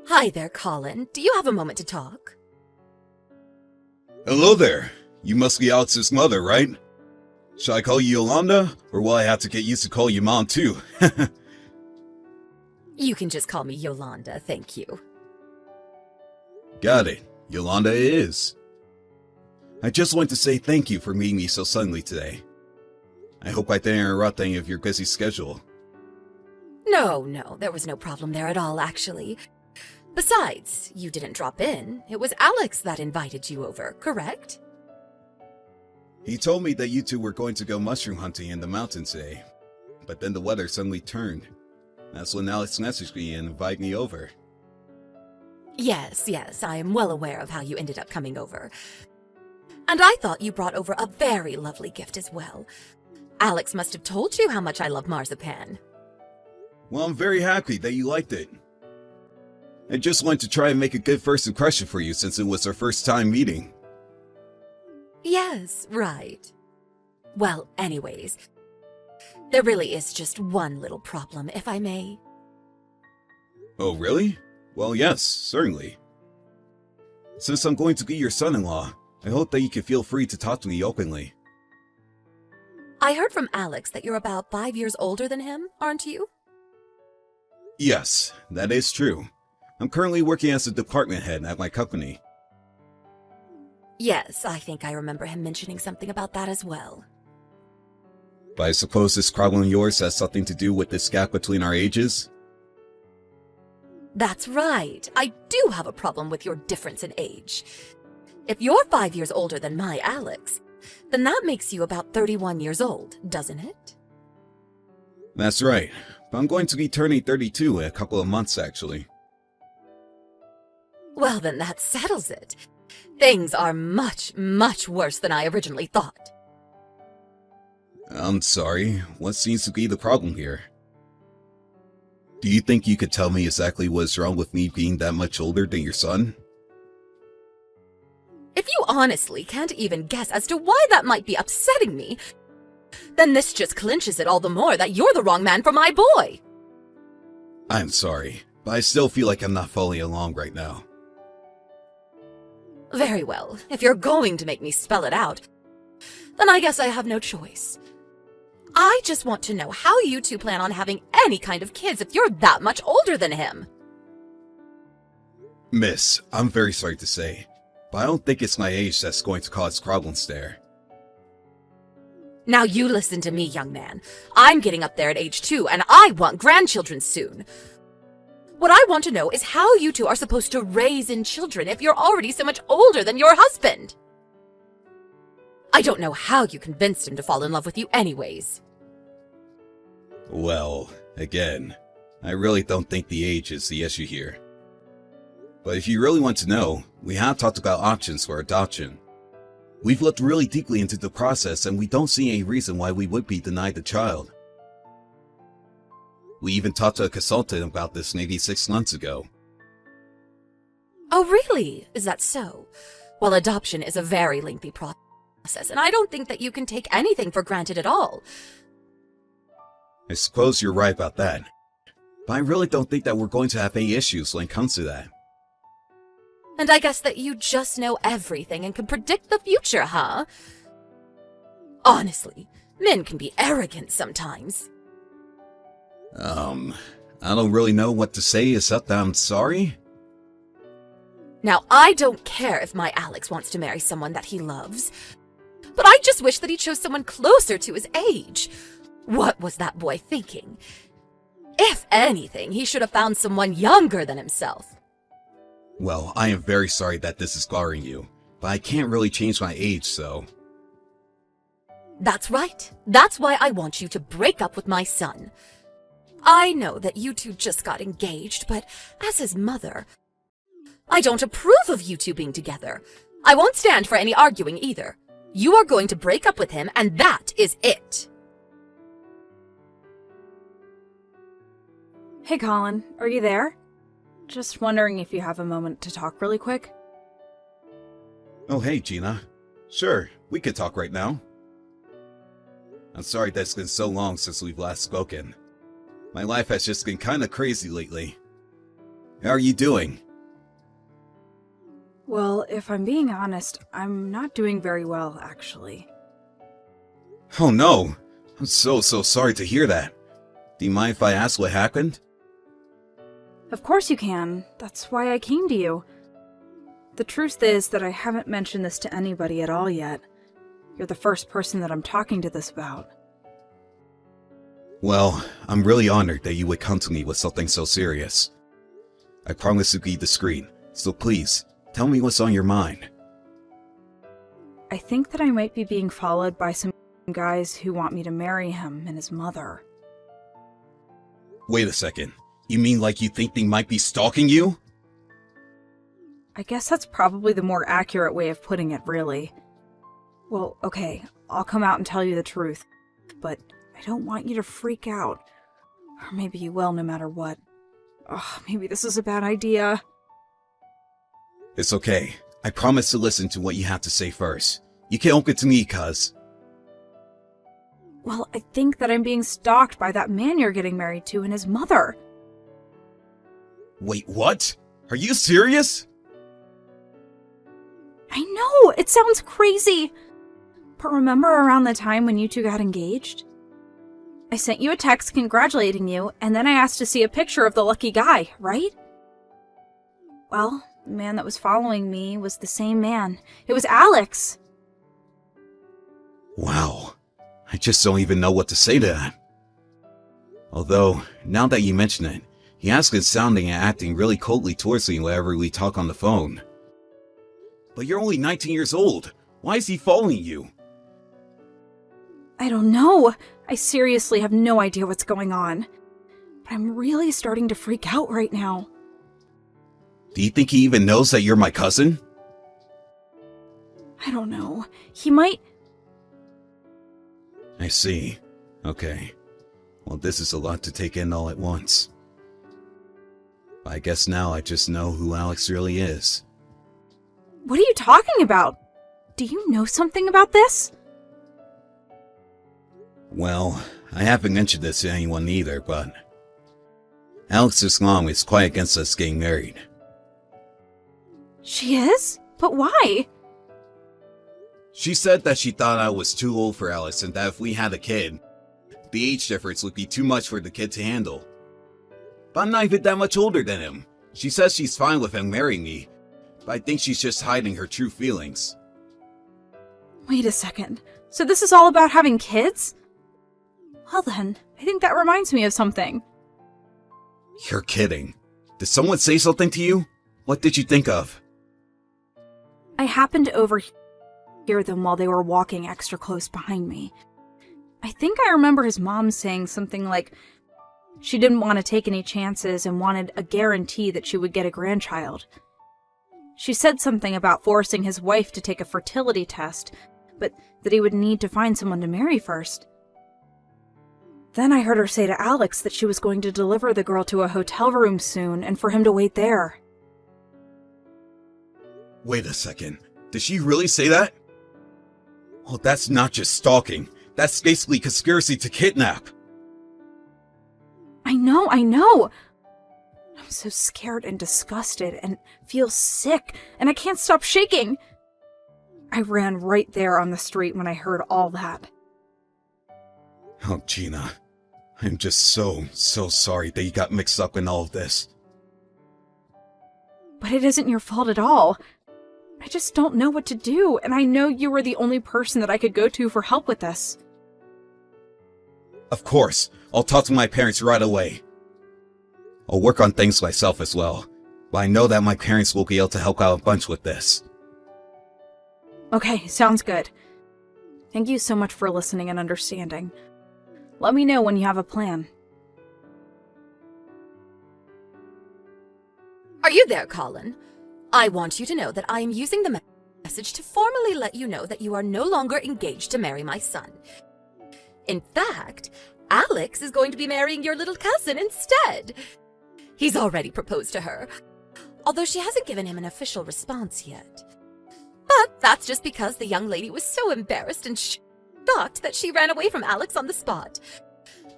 Hi there, Colin. Do you have a moment to talk? Hello there. You must be Alex's mother, right? Shall I call you Yolanda, or will I have to get used to call you Mom too? You can just call me Yolanda, thank you. Got it. Yolanda it is. I just want to say thank you for meeting me so suddenly today. I hope I didn't interrupt any of your busy schedule. No, there was no problem there at all, actually. Besides, you didn't drop in. It was Alex that invited you over, correct? He told me that you two were going to go mushroom hunting in the mountains today, but then the weather suddenly turned. That's when Alex messaged me and invited me over. Yes, I am well aware of how you ended up coming over. And I thought you brought over a very lovely gift as well. Alex must have told you how much I love marzipan. Well, I'm very happy that you liked it. I just wanted to try and make a good first impression for you since it was our first time meeting. Yes, right. Well, anyways, there really is just one little problem, if I may. Oh, really? Well, yes, certainly. Since I'm going to be your son-in-law, I hope that you can feel free to talk to me openly. I heard from Alex that you're about 5 years older than him, aren't you? Yes, that is true. I'm currently working as a department head at my company. Yes, I think I remember him mentioning something about that as well. But I suppose this problem of yours has something to do with this gap between our ages? That's right. I do have a problem with your difference in age. If you're 5 years older than my Alex, then that makes you about 31 years old, doesn't it? That's right. But I'm going to be turning 32 in a couple of months, actually. Well, then that settles it. Things are much worse than I originally thought. I'm sorry. What seems to be the problem here? Do you think you could tell me exactly what's wrong with me being that much older than your son? If you honestly can't even guess as to why that might be upsetting me, then this just clinches it all the more that you're the wrong man for my boy. I'm sorry, but I still feel like I'm not following along right now. Very well. If you're going to make me spell it out, then I guess I have no choice. I just want to know how you two plan on having any kind of kids if you're that much older than him. Miss, I'm very sorry to say, but I don't think it's my age that's going to cause problems there. Now you listen to me, young man. I'm getting up there at age 2, and I want grandchildren soon. What I want to know is how you two are supposed to raise children if you're already so much older than your husband. I don't know how you convinced him to fall in love with you anyways. Well, again, I really don't think the age is the issue here. But if you really want to know, we have talked about options for adoption. We've looked really deeply into the process and we don't see any reason why we would be denied the child. We even talked to a consultant about this maybe 6 months ago. Oh, really? Is that so? Well, adoption is a very lengthy process, and I don't think that you can take anything for granted at all. I suppose you're right about that. But I really don't think that we're going to have any issues when it comes to that. And I guess that you just know everything and can predict the future, huh? Honestly, men can be arrogant sometimes. I don't really know what to say except that I'm sorry. Now, I don't care if my Alex wants to marry someone that he loves, but I just wish that he chose someone closer to his age. What was that boy thinking? If anything, he should have found someone younger than himself. Well, I am very sorry that this is scarring you, but I can't really change my age, so... That's right. That's why I want you to break up with my son. I know that you two just got engaged, but as his mother, I don't approve of you two being together. I won't stand for any arguing either. You are going to break up with him, and that is it. Hey Colin, are you there? Just wondering if you have a moment to talk really quick. Oh hey Gina. Sure, we could talk right now. I'm sorry that it's been so long since we've last spoken. My life has just been kinda crazy lately. How are you doing? Well, if I'm being honest, I'm not doing very well, actually. Oh no! I'm so sorry to hear that. Do you mind if I ask what happened? Of course you can. That's why I came to you. The truth is that I haven't mentioned this to anybody at all yet. You're the first person that I'm talking to this about. Well, I'm really honored that you would come to me with something so serious. I promise to be discreet, so please, tell me what's on your mind. I think that I might be being followed by some guys who want me to marry him and his mother. Wait a second. You mean like you think they might be stalking you? I guess that's probably the more accurate way of putting it, really. Well, okay, I'll come out and tell you the truth, but I don't want you to freak out. Or maybe you will, no matter what. Ugh, maybe this is a bad idea. It's okay. I promise to listen to what you have to say first. You can't open to me, cuz. Well, I think that I'm being stalked by that man you're getting married to and his mother. Wait, what? Are you serious? I know, it sounds crazy. But remember around the time when you two got engaged? I sent you a text congratulating you, and then I asked to see a picture of the lucky guy, right? Well, the man that was following me was the same man. It was Alex. Wow. I just don't even know what to say to that. Although, now that you mention it, he has been sounding and acting really coldly towards me whenever we talk on the phone. But you're only 19 years old. Why is he following you? I don't know. I seriously have no idea what's going on. But I'm really starting to freak out right now. Do you think he even knows that you're my cousin? I don't know. He might... I see. Okay. Well, this is a lot to take in all at once. I guess now I just know who Alex really is. What are you talking about? Do you know something about this? Well, I haven't mentioned this to anyone either, but Alex's mom is quite against us getting married. She is? But why? She said that she thought I was too old for Alex and that if we had a kid, the age difference would be too much for the kid to handle. But I'm not even that much older than him. She says she's fine with him marrying me, but I think she's just hiding her true feelings. Wait a second. So this is all about having kids? Well then, I think that reminds me of something. You're kidding. Did someone say something to you? What did you think of? I happened to overhear them while they were walking extra close behind me. I think I remember his mom saying something like she didn't want to take any chances and wanted a guarantee that she would get a grandchild. She said something about forcing his wife to take a fertility test, but that he would need to find someone to marry first. Then I heard her say to Alex that she was going to deliver the girl to a hotel room soon and for him to wait there. Wait a second. Did she really say that? Well, that's not just stalking. That's basically conspiracy to kidnap. I know. I'm so scared and disgusted and feel sick, and I can't stop shaking. I ran right there on the street when I heard all that. Oh, Gina. I'm just so sorry that you got mixed up in all of this. But it isn't your fault at all. I just don't know what to do, and I know you were the only person that I could go to for help with this. Of course. I'll talk to my parents right away. I'll work on things myself as well, but I know that my parents will be able to help out a bunch with this. Okay, sounds good. Thank you so much for listening and understanding. Let me know when you have a plan. Are you there, Colin? I want you to know that I am using the message to formally let you know that you are no longer engaged to marry my son. In fact, Alex is going to be marrying your little cousin instead. He's already proposed to her, although she hasn't given him an official response yet. But that's just because the young lady was so embarrassed and shocked that she ran away from Alex on the spot.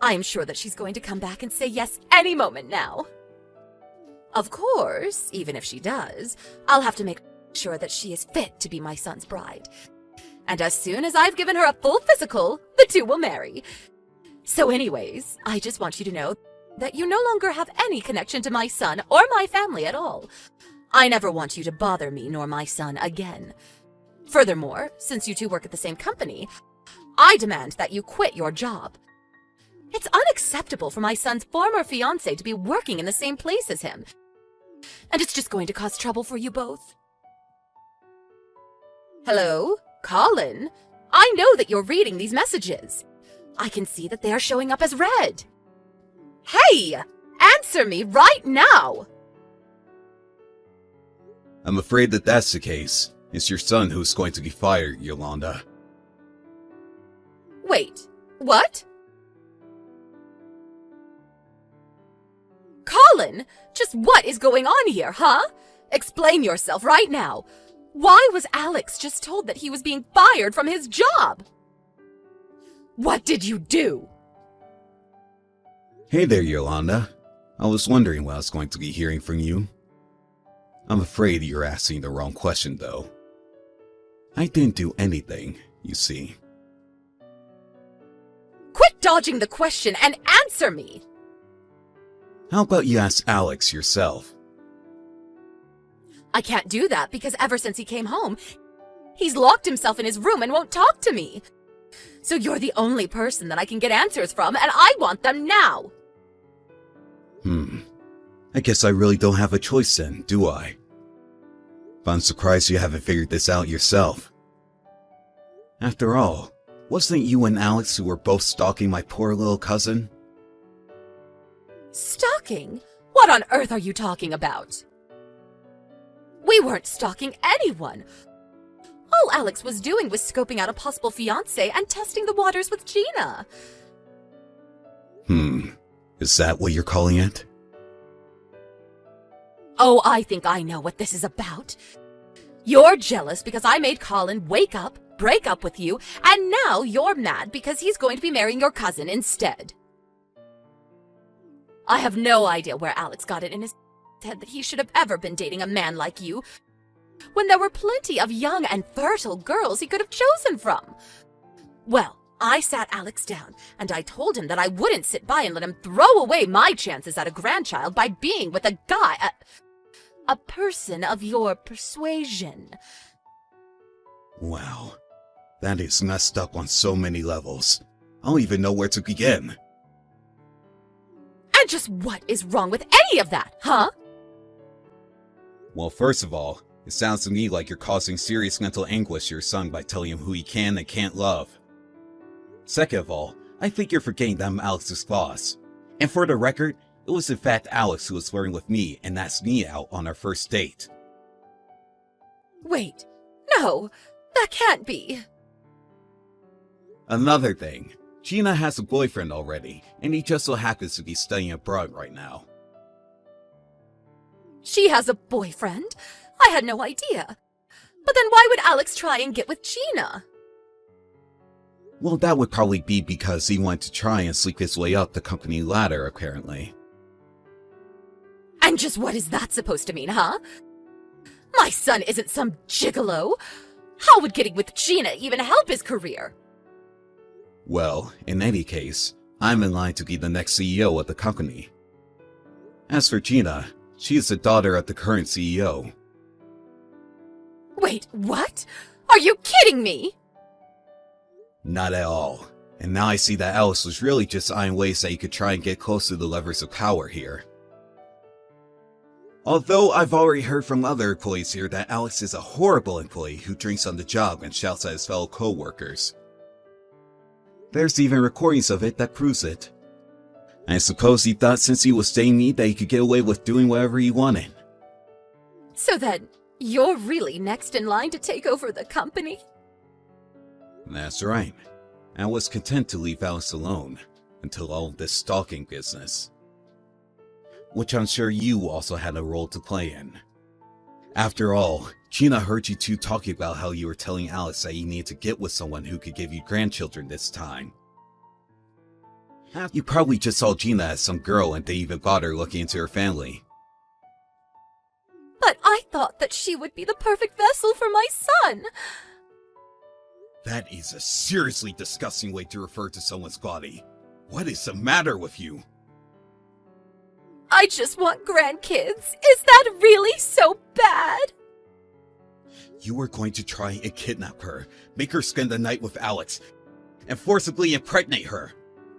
I am sure that she's going to come back and say yes any moment now. Of course, even if she does, I'll have to make sure that she is fit to be my son's bride. And as soon as I've given her a full physical, the two will marry. So anyways, I just want you to know that you no longer have any connection to my son or my family at all. I never want you to bother me nor my son again. Furthermore, since you two work at the same company, I demand that you quit your job. It's unacceptable for my son's former fiancé to be working in the same place as him. And it's just going to cause trouble for you both. Hello? Colin? I know that you're reading these messages. I can see that they are showing up as read. Hey! Answer me right now! I'm afraid that that's the case. It's your son who's going to be fired, Yolanda. Wait, what? Colin, just what is going on here, huh? Explain yourself right now. Why was Alex just told that he was being fired from his job? What did you do? Hey there, Yolanda. I was wondering what I was going to be hearing from you. I'm afraid you're asking the wrong question, though. I didn't do anything, you see. Quit dodging the question and answer me! How about you ask Alex yourself? I can't do that because ever since he came home, he's locked himself in his room and won't talk to me. So you're the only person that I can get answers from, and I want them now! I guess I really don't have a choice then, do I? But I'm surprised you haven't figured this out yourself. After all, wasn't it you and Alex who were both stalking my poor little cousin? Stalking? What on earth are you talking about? We weren't stalking anyone. All Alex was doing was scoping out a possible fiancé and testing the waters with Gina. Is that what you're calling it? Oh, I think I know what this is about. You're jealous because I made Colin wake up, break up with you, and now you're mad because he's going to be marrying your cousin instead. I have no idea where Alex got it in his head that he should have ever been dating a man like you, when there were plenty of young and fertile girls he could have chosen from. Well, I sat Alex down, and I told him that I wouldn't sit by and let him throw away my chances at a grandchild by being with a guy, a person of your persuasion. Wow, that is messed up on so many levels. I don't even know where to begin. And just what is wrong with any of that, huh? Well, first of all, it sounds to me like you're causing serious mental anguish to your son by telling him who he can and can't love. Second of all, I think you're forgetting that I'm Alex's boss. And for the record, it was in fact Alex who was flirting with me and asked me out on our first date. Wait, no, that can't be. Another thing, Gina has a boyfriend already, and he just so happens to be studying abroad right now. She has a boyfriend? I had no idea. But then why would Alex try and get with Gina? Well, that would probably be because he wanted to try and sleep his way up the company ladder, apparently. And just what is that supposed to mean, huh? My son isn't some gigolo. How would getting with Gina even help his career? Well, in any case, I'm in line to be the next CEO of the company. As for Gina, she is the daughter of the current CEO. Wait, what? Are you kidding me? Not at all. And now I see that Alice was really just eyeing ways that he could try and get close to the levers of power here. Although I've already heard from other employees here that Alex is a horrible employee who drinks on the job and shouts at his fellow co-workers. There's even recordings of it that proves it. I suppose he thought since he was dating me that he could get away with doing whatever he wanted. So then, you're really next in line to take over the company? That's right. I was content to leave Alice alone until all of this stalking business. Which I'm sure you also had a role to play in. After all, Gina heard you two talking about how you were telling Alice that you needed to get with someone who could give you grandchildren this time. You probably just saw Gina as some girl and they even bothered looking into her family. thought that she would be the perfect vessel for my son. That is a seriously disgusting way to refer to someone's body. What is the matter with you? I just want grandkids. Is that really so bad? You are going to try and kidnap her, make her spend the night with Alex, and forcibly impregnate her.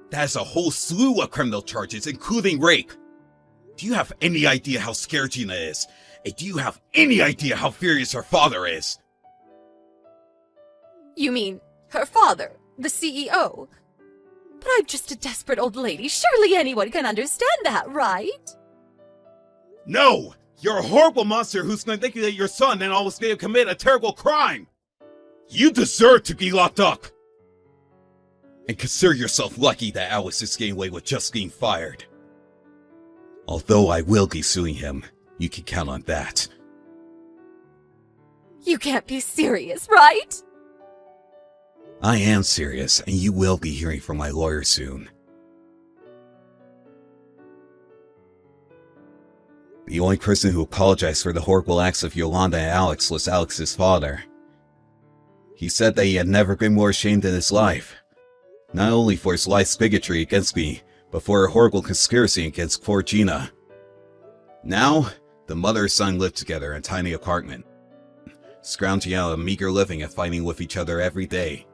That is a whole slew of criminal charges, including rape. Do you have any idea how scared Gina is? And do you have any idea how furious her father is? You mean her father, the CEO? But I'm just a desperate old lady. Surely anyone can understand that, right? No! You're a horrible monster who's manipulated your son and almost made him commit a terrible crime! You deserve to be locked up! And consider yourself lucky that Alex is getting away with just being fired. Although I will be suing him, you can count on that. You can't be serious, right? I am serious, and you will be hearing from my lawyer soon. The only person who apologized for the horrible acts of Yolanda and Alex was Alex's father. He said that he had never been more ashamed in his life. Not only for his life's bigotry against me, but for a horrible conspiracy against poor Gina. Now, the mother and son live together in a tiny apartment, scrounging out a meager living and fighting with each other every day.